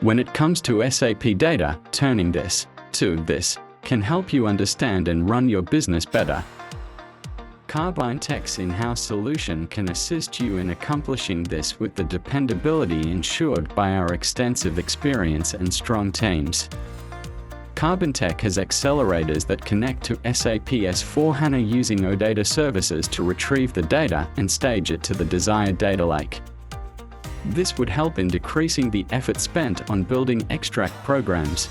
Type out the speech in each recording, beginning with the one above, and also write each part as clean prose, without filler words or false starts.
When it comes to SAP Data, turning this to this can help you understand and run your business better. Carbynetech's in-house solution can assist you in accomplishing this with the dependability ensured by our extensive experience and strong teams. Carbynetech has accelerators that connect to SAP S/4HANA using OData services to retrieve the data and stage it to the desired data lake. This would help in decreasing the effort spent on building extract programs.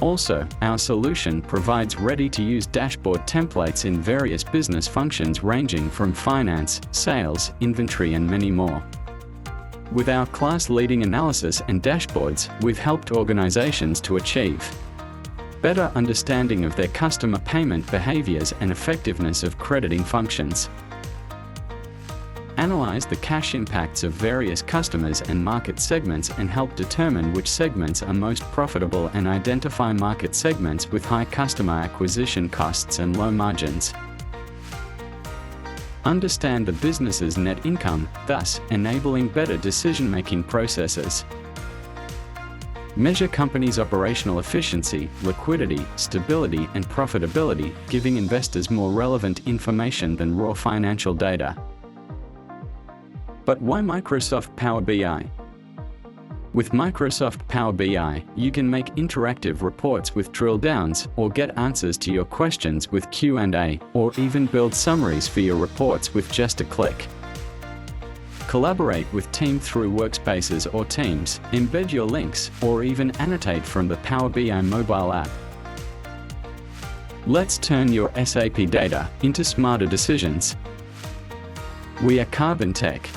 Also, our solution provides ready-to-use dashboard templates in various business functions ranging from finance, sales, inventory, and many more. With our class-leading analysis and dashboards, we've helped organizations to achieve better understanding of their customer payment behaviors and effectiveness of crediting functions. Analyze the cash impacts of various customers and market segments and help determine which segments are most profitable and identify market segments with high customer acquisition costs and low margins. Understand the business's net income, thus enabling better decision-making processes. Measure companies' operational efficiency, liquidity, stability, and profitability, giving investors more relevant information than raw financial data. But why Microsoft Power BI? With Microsoft Power BI, you can make interactive reports with drill downs, or get answers to your questions with Q&A, or even build summaries for your reports with just a click. Collaborate with team through workspaces or Teams, embed your links, or even annotate from the Power BI mobile app. Let's turn your SAP data into smarter decisions. We are Carbynetech.